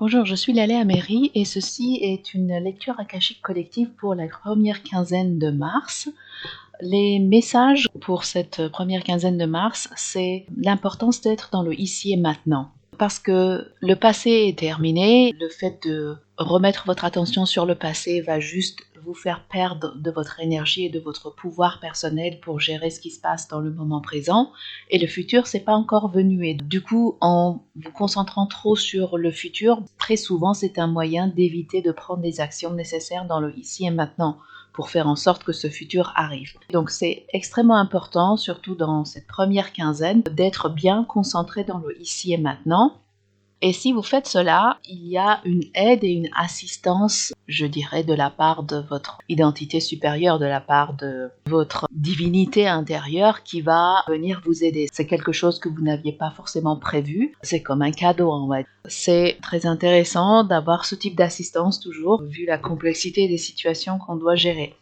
Bonjour, je suis Laleh Améry et ceci est une lecture akashique collective pour la première quinzaine de mars. Les messages pour cette première quinzaine de mars, c'est l'importance d'être dans le ici et maintenant. Parce que le passé est terminé, le fait de remettre votre attention sur le passé va juste vous faire perdre de votre énergie et de votre pouvoir personnel pour gérer ce qui se passe dans le moment présent. Et le futur, c'est pas encore venu. Et du coup, en vous concentrant trop sur le futur, très souvent, c'est un moyen d'éviter de prendre les actions nécessaires dans le ici et maintenant pour faire en sorte que ce futur arrive. Donc c'est extrêmement important, surtout dans cette première quinzaine, d'être bien concentré dans le ici et maintenant. Et si vous faites cela, il y a une aide et une assistance, je dirais, de la part de votre identité supérieure, de la part de votre divinité intérieure qui va venir vous aider. C'est quelque chose que vous n'aviez pas forcément prévu. C'est comme un cadeau, on va dire. C'est très intéressant d'avoir ce type d'assistance toujours, vu la complexité des situations qu'on doit gérer.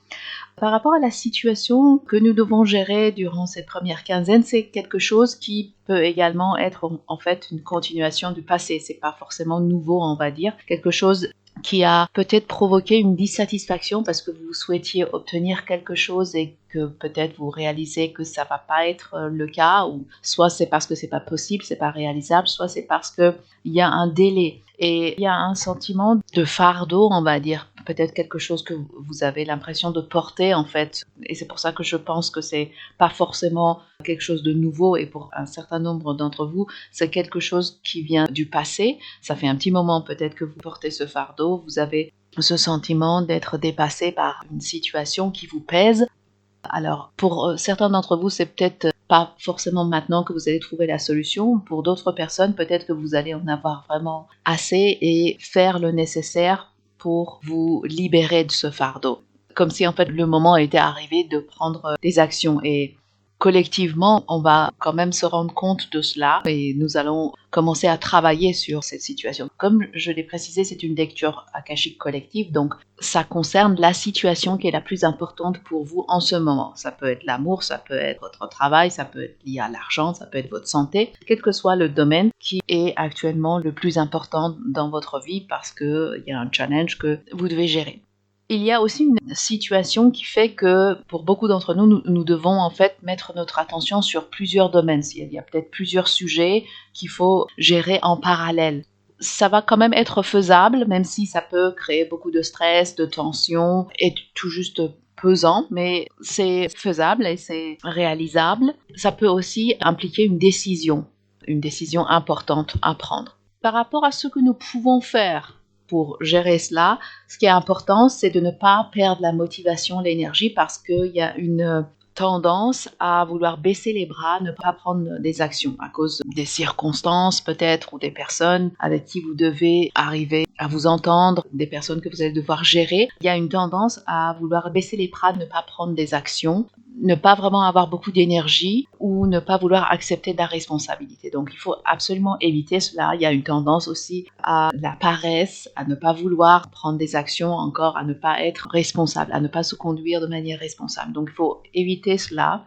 Par rapport à la situation que nous devons gérer durant cette première quinzaine, c'est quelque chose qui peut également être en fait une continuation du passé. C'est pas forcément nouveau, on va dire. Quelque chose qui a peut-être provoqué une dissatisfaction parce que vous souhaitiez obtenir quelque chose et que peut-être vous réalisez que ça va pas être le cas, ou soit c'est parce que c'est pas possible, c'est pas réalisable, soit c'est parce que il y a un délai et il y a un sentiment de fardeau, on va dire, peut-être quelque chose que vous avez l'impression de porter en fait, et c'est pour ça que je pense que c'est pas forcément quelque chose de nouveau, et pour un certain nombre d'entre vous, c'est quelque chose qui vient du passé. Ça fait un petit moment peut-être que vous portez ce fardeau, vous avez ce sentiment d'être dépassé par une situation qui vous pèse. Alors, pour certains d'entre vous, c'est peut-être pas forcément maintenant que vous allez trouver la solution. Pour d'autres personnes, peut-être que vous allez en avoir vraiment assez et faire le nécessaire pour vous libérer de ce fardeau. Comme si en fait le moment était arrivé de prendre des actions, et collectivement, on va quand même se rendre compte de cela et nous allons commencer à travailler sur cette situation. Comme je l'ai précisé, c'est une lecture akashique collective, donc ça concerne la situation qui est la plus importante pour vous en ce moment. Ça peut être l'amour, ça peut être votre travail, ça peut être lié à l'argent, ça peut être votre santé, quel que soit le domaine qui est actuellement le plus important dans votre vie, parce qu'il y a un challenge que vous devez gérer. Il y a aussi une situation qui fait que pour beaucoup d'entre nous, nous devons en fait mettre notre attention sur plusieurs domaines. Il y a peut-être plusieurs sujets qu'il faut gérer en parallèle. Ça va quand même être faisable, même si ça peut créer beaucoup de stress, de tension et tout juste pesant, mais c'est faisable et c'est réalisable. Ça peut aussi impliquer une décision importante à prendre. Par rapport à ce que nous pouvons faire pour gérer cela, ce qui est important, c'est de ne pas perdre la motivation, l'énergie, parce qu'il y a une tendance à vouloir baisser les bras, ne pas prendre des actions à cause des circonstances peut-être, ou des personnes avec qui vous devez arriver à vous entendre, des personnes que vous allez devoir gérer. Il y a une tendance à vouloir baisser les bras, ne pas prendre des actions, ne pas vraiment avoir beaucoup d'énergie, ou ne pas vouloir accepter de la responsabilité. Donc il faut absolument éviter cela. Il y a une tendance aussi à la paresse, à ne pas vouloir prendre des actions, encore à ne pas être responsable, à ne pas se conduire de manière responsable. Donc il faut éviter cela.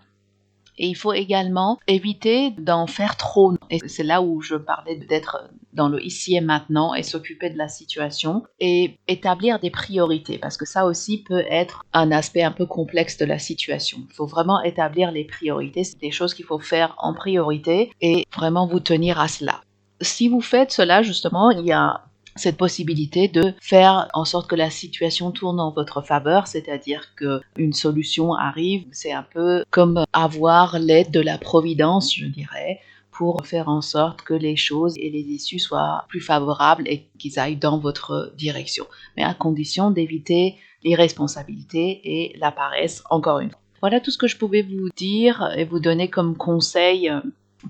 Et il faut également éviter d'en faire trop. Et c'est là où je parlais d'être dans le ici et maintenant et s'occuper de la situation et établir des priorités, parce que ça aussi peut être un aspect un peu complexe de la situation. Il faut vraiment établir les priorités, c'est des choses qu'il faut faire en priorité et vraiment vous tenir à cela. Si vous faites cela, justement, il y a cette possibilité de faire en sorte que la situation tourne en votre faveur, c'est-à-dire qu'une solution arrive. C'est un peu comme avoir l'aide de la providence, je dirais, pour faire en sorte que les choses et les issues soient plus favorables et qu'ils aillent dans votre direction, mais à condition d'éviter l'irresponsabilité et la paresse, encore une fois. Voilà tout ce que je pouvais vous dire et vous donner comme conseil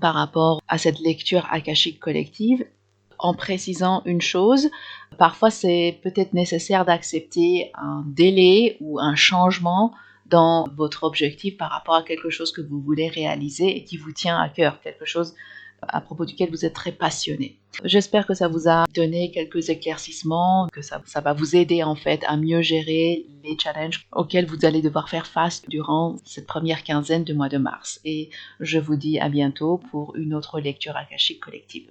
par rapport à cette lecture akashique collective, en précisant une chose: parfois c'est peut-être nécessaire d'accepter un délai ou un changement dans votre objectif par rapport à quelque chose que vous voulez réaliser et qui vous tient à cœur, quelque chose à propos duquel vous êtes très passionné. J'espère que ça vous a donné quelques éclaircissements, que ça va vous aider en fait à mieux gérer les challenges auxquels vous allez devoir faire face durant cette première quinzaine du mois de mars. Et je vous dis à bientôt pour une autre lecture akashique collective.